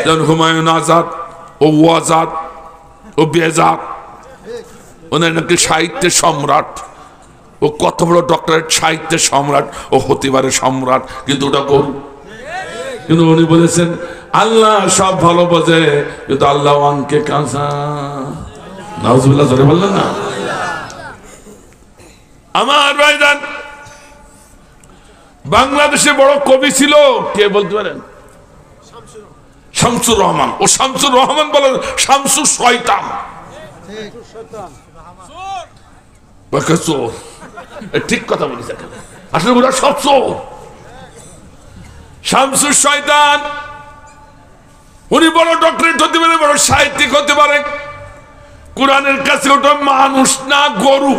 যেমন হুমায়ুন আজাদ, ও আজাদ, ও বেজাদ, ওনার নাকি সাহিত্যের সম্রাট, ও কত বড় ডক্টরেট, সাহিত্যের সম্রাট, ও হতে পারে সম্রাট, কিন্তু ওটা গরু। কিন্তু উনি বলেছেন আল্লাহ সব ভালো বোঝে, কিন্তু আল্লাহ অঙ্কে কাঁচা। নাউজুবিল্লাহ জোরে বললেন না? আমার ভাইজান, বাংলাদেশে বড় কবি ছিল, কে বলতে পারেন? শামসুর রহমান। ও শামসুর রহমান বলে শামসুর শয়তান, ঠিক কথা বলেছে, আসলে ওরা সব চোর। শামসুর শয়তান, উনি বড় ডক্টরেট হতে পারে, বড় সাহিত্যিক হতে পারে, কোরআনের কাছে ওটা মানুষ না গরু।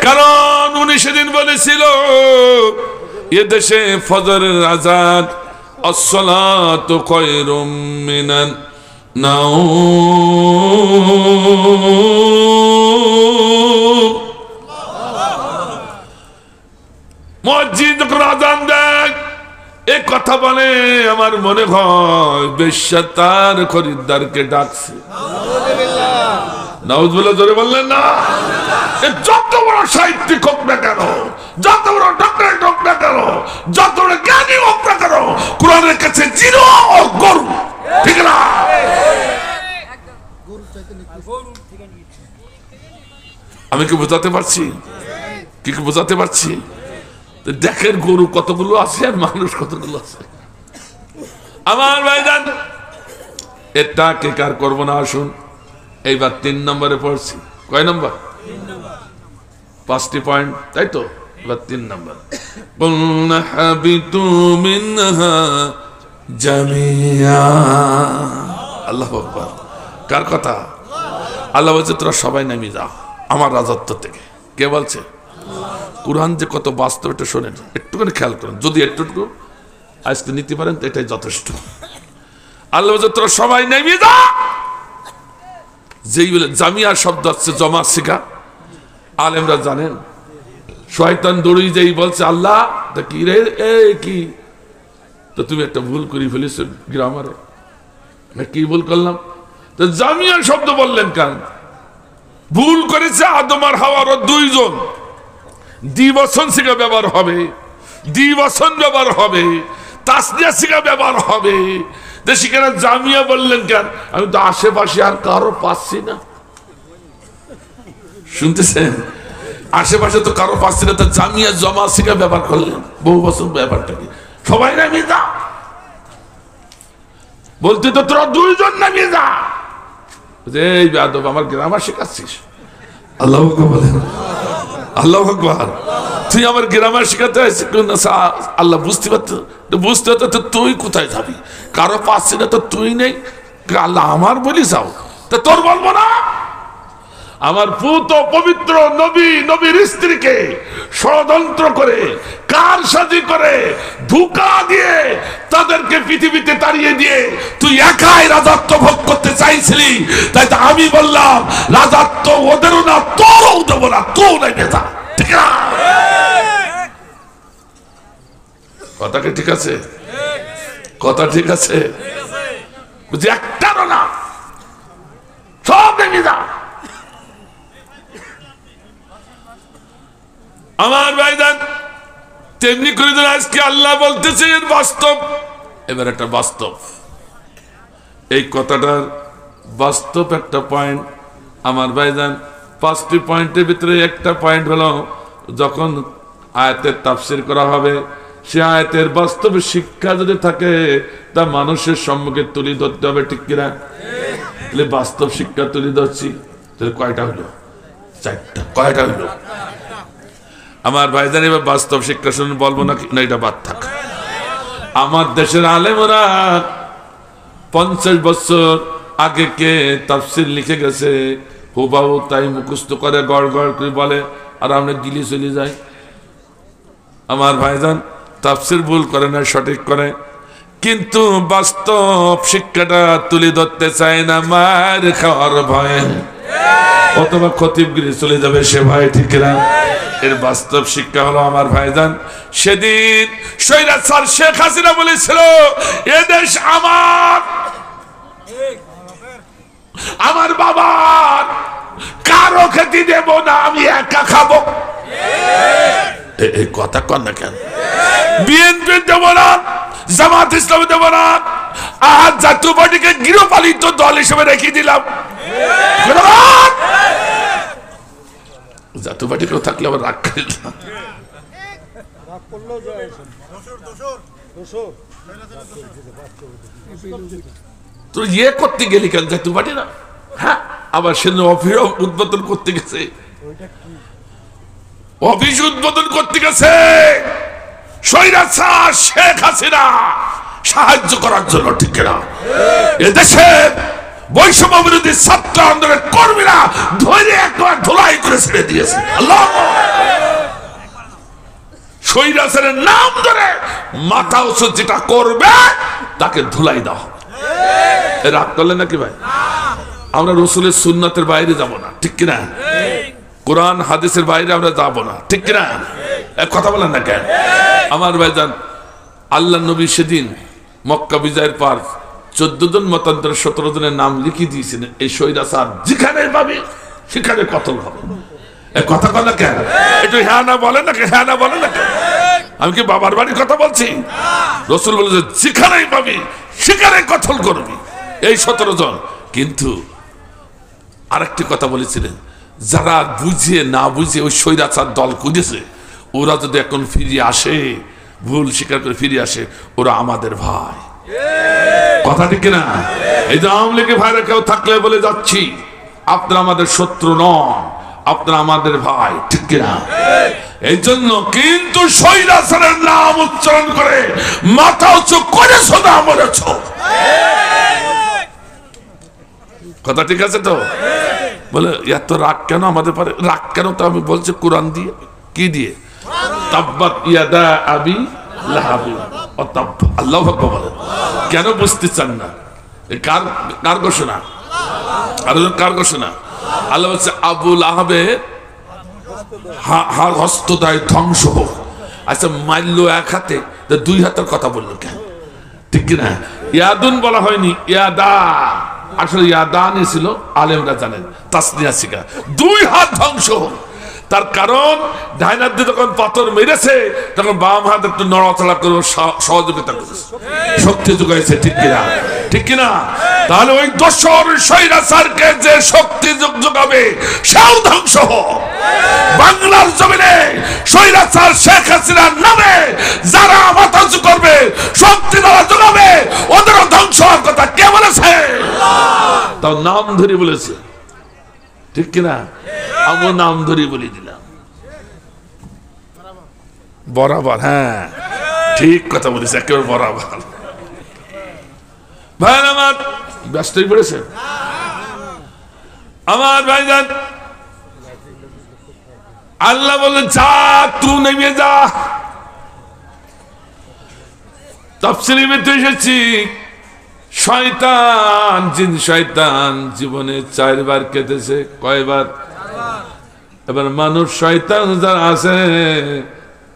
কারণ উনি সেদিন বলেছিল এদেশে ফজরের আযান আসসালাতু খায়রুম মিনান নাওম। মসজিদ যখন আযান দেয় এই কথা বলে, আমার মনে হয় বেশ্যা তার খরিদ্দারকে ডাকছে। নাউজুবিল্লাহ জোরে বললেন না? যত বড় সাহিত্যিক হোক না কেন, যত বড় ডক্টরেট হোক না কেন, যত বড় জ্ঞানী হোক না কেন, কোরআনের কাছে জিরো গরু, ঠিক না? আমি কি বোঝাতে পারছি? কি বোঝাতে পারছি? দেখেন গরু কতগুলো আছে আর মানুষ কতগুলো আছে। আমার ভাইজান, এটা কে কার করবো না। আসুন এইবার 3 নম্বরে পড়ছি। কয় নম্বর? 5টি পয়েন্ট, তাই তো? এবার 3 নম্বর। কুলনা হাবিতু মিনহা জামিয়া। আল্লাহু আকবার। কার কথা? আল্লাহ বলছে তোরা সবাই নেমে যা আমার রাজত্ব থেকে। কে বলছে? কুরআন যে কত বাস্তব এটা শোনেন, একটুখানি খেয়াল করেন। যদি একটু আজকে নিতে পারেন তো এটাই যথেষ্ট। আল্লাহ বলছে তোরা সবাই নেমে যা। যেই বলে জামিয়া শব্দ হচ্ছে জমা শিখা, আলেমরা জানেন। শয়তান দৌড়ি যেই বলছে আল্লাহ তা কি রে, এই কি তো তুমি একটা ভুল করে ফেলেছো গ্রামারে। কি ভুল করলাম? তো জামিয়া শব্দ বললেন কেন? ভুল করেছে আদম আর হাওয়ার 2 জন। দ্বিবচন শিখা ব্যবহার হবে, দ্বিবচন ব্যবহার হবে, তাসনিয়া শিখা ব্যবহার হবে। সেখানে জামিয়া বললেন কেন? আমি তো আশেপাশে আর কারো পাচ্ছি না। শুনতেছেন? আশেপাশে তো কারো পাচ্ছি না, তা জামিয়া জমা শিখা ব্যবহার করলেন। বহু বছর ব্যাপারটা কি? সবাই নামিয়ে যা বলতে তো তোরা 2 জন নামিয়ে যা। এই বেয়াদব, আমার গ্রামার শেখাচ্ছিস? আল্লাহু আকবার বলেন। আল্লাহু আকবার। তুই আমার গ্রামার শেখাতে আল্লাহ বুঝতে পারত, বুঝতে পারত তুই কোথায় যাবি? কারো পাচ্ছি না তো তুই নেই, আল্লাহ আমার বলি যাও, তা তোর বলবো না? আমার পুত পবিত্র নবী, নবীর স্ত্রীকে ষড়যন্ত্র করে, কারসাজি করে, ধোঁকা দিয়ে তাদেরকে পৃথিবীতে তাড়িয়ে দিয়ে তুই একাই রাজত্ব ভোগ করতে চাইছিলি। তাই তো আমি বললাম রাজত্ব ওদেরও না, তোরও দেবো না, তোর নাই নেতা। ঠিক না? কথা কি ঠিক আছে? কথা ঠিক আছে? বুঝি একটারও না, সব নেমে যা। আমার ভাইজান, তেমনি করে আজকে আল্লাহ বলতেছে এর বাস্তব। এবার একটা বাস্তব, এই কথাটার বাস্তব একটা পয়েন্ট। আমার ভাইজান, 5টি পয়েন্টের ভিতরে একটা পয়েন্ট হলো যখন আয়াতের তাফসীর করা হবে, সে আয়াতের বাস্তবে শিক্ষা যদি থাকে তা মানুষের সম্মুখে তুলে ধরতে হবে। ঠিক কিনা? তাহলে বাস্তব শিক্ষা তুলে ধরছি, তাহলে কয়টা হলো? 4টা। কয়টা হলো? আমার ভাইজান, এবার বাস্তব শিক্ষা শুনে বলবো না এটা বাদ থাক। আমার দেশের আলেমরা 50 বছর আগে কে তাফসীর লিখে গেছে, হুবাহু তাই মুখস্থ করে গড় গড় করে বলে, আর আমরা গিলি চলে যাই। আমার ভাইজান তাফসীর ভুল করে না, সঠিক করে, কিন্তু বাস্তব শিক্ষাটা তুলে ধরতে চায় না, মার খাওয়ার ভয়ে অথবা খতিবগিরি চলে যাবে সে ভয়। ঠিক না? এর বাস্তব শিক্ষা হলো আমার ভাইজান, সেদিন স্বৈরাচার শেখ হাসিনা বলেছিল এদেশ আমার, আমার বাবার কারো খেতে দেব না, আমি একা খাবো। এই কথা কন না কেন? বিএনপি দেব না, জামাত ইসলাম দেব না, আর জাতীয় পার্টিকে গৃহপালিত দল হিসেবে রেখে দিলাম। জাতীয় পার্টি কেউ থাকলে আবার রাগ করে দিলাম। তোর ইয়ে করতে গেলি কেন জাতীয় পার্টি না? হ্যাঁ, আবার সে অফিস উদ্বোধন করতে গেছে, অফিস উদ্বোধন করতে গেছে স্বৈরাচার শেখ হাসিনা সাহায্য করার জন্য, ঠিক না? এদেশে বৈষম্য বিরোধী ছাত্র আন্দোলনের কর্মীরা ধরে একবার ধুলাই করে ছেড়ে দিয়েছে। আল্লাহ, স্বৈরাচারের নাম ধরে মাথা উঁচু যেটা করবে তাকে ধুলাই দাও। রাগ করলেন নাকি ভাই? আমরা রসুলের সুন্নাতের বাইরে যাব না, ঠিক কিনা? কোরআন হাদিসের বাইরে আমরা যাব না, ঠিক কিনা? কথা বলেন না কেন? আমার ভাইজান, আল্লাহ নবী সেদিন মক্কা বিজয়ের পর 14 জন মতান্তরে 17 জনের নাম লিখে দিয়েছিলেন, এই স্বৈরাচার যেখানে পাবে সেখানে কতল হবে। কথা বলেন না কেন? একটু হ্যাঁ না বলেন না, হ্যাঁ না বলেন না কেন? আমি কি বাবার বাড়ির কথা বলছি? রসুল বলেছে যেখানেই পাবি সেখানে কতল করবি, এই 17 জন। কিন্তু আরেকটি কথা বলেছিলেন, যারা বুঝিয়ে না বুঝিয়ে ওই স্বৈরাচার দল করেছে, ওরা যদি এখন ফিরে আসে, ভুল স্বীকার করে ফিরে আসে, ওরা আমাদের ভাই। কথা ঠিক না? এই যে আওয়ামী লীগের ভাইরা কেউ থাকলে বলে যাচ্ছি, আপনারা আমাদের শত্রু নন, আপনারা আমাদের ভাই, ঠিক কিনা? এই জন্য কিন্তু স্বৈরাচারের নাম উচ্চারণ করে মাথা উঁচু করেছ না মরেছ। কথা ঠিক আছে তো? বলে এত রাগ কেন আমাদের পারে? রাগ কেন? তো আমি বলছি কোরআন দিয়ে। কি দিয়ে? তাব্বাত ইয়াদা আবি লাহাবি ওয়া তাব। আল্লাহু আকবার বলেন। কেন বুঝতে চান না? কার কার ঘোষণা? আর কার ঘোষণা? আল্লাহ বলছে আবু লাহাবের হস্তদায় ধ্বংস হোক। আচ্ছা, মারলো এক হাতে, 2 হাতের কথা বললো কেন? ঠিক কিনা? ইয়াদুন বলা হয়নি, ইয়াদা। আসলে ইয়াদানি ছিল, আলেমরা জানেন, তাসনিয়া শিখা। 2 হাত ধ্বংস হোক। তার কারণ ডাইন হাত দিয়ে যখন পাথর মেরেছে, তখন বাম হাত একটু নড়াচড়া করে সহযোগিতা করেছে, শক্তি যোগাইছে, ঠিক কিনা? ঠিক কিনা? তাহলে ওই দোসর স্বৈরাচারকে যে শক্তি যোগাবে সেও ধ্বংস হোক। বাংলার জমিনে স্বৈরাচার শেখ হাসিনার নামে যারা মাথা উঁচু করবে, শক্তি দ্বারা যোগাবে, ওদেরও ধ্বংস হওয়ার কথা কে বলেছে? তাও নাম ধরে বলেছে, ঠিক কিনা? আমি নাম ধরে বলে দিলাম বরাবর। হ্যাঁ, ঠিক কথা বলেছে, একেবারে বরাবর। ভাই আমার ব্যস্ত হয়ে পড়েছে আমার ভাইজান। আল্লাহ বললেন যা, তুই নেমে যা। তাফসীরে তো এসেছি, শয়তান, জিন শয়তান জীবনে 4 বার কেটেছে। কয়বার? এবার মানুষ শয়তান যারা আছে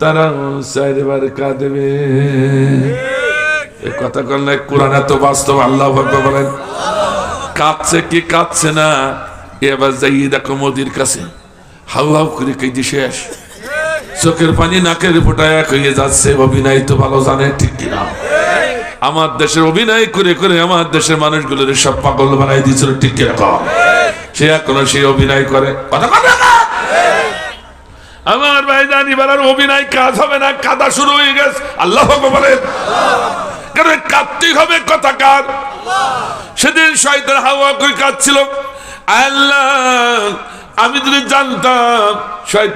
তারাও 4 বার কাঁদবে। এই কথা করলে কোরআন এত বাস্তব। আল্লাহ বলেন কাঁদছে কি কাঁদছে না, এবার যাই দেখো মোদির কাছে হাউ হাউ করে কেঁদে শেষ, চোখের পানি নাকের ফোঁটায় এক হয়ে যাচ্ছে। অভিনয় তো ভালো জানে, ঠিক কিনা? আমার দেশের অভিনয় করে করে আমার দেশের মানুষগুলোর সব পাগল বানাই দিয়েছিল, ঠিক কিরকম? সে এখনো সেই অভিনয় করে। কথা কথা আমার ভাই জানি বলার অভিনয় কাজ হবে না, কাদা শুরু হয়ে গেছে। আল্লাহ বলেন কারণ কাঁদতেই হবে। কথা কার? সেদিন শয়তান হাওয়া করে কাঁদছিল। আল্লাহ, আমি যদি জানতাম শয়তান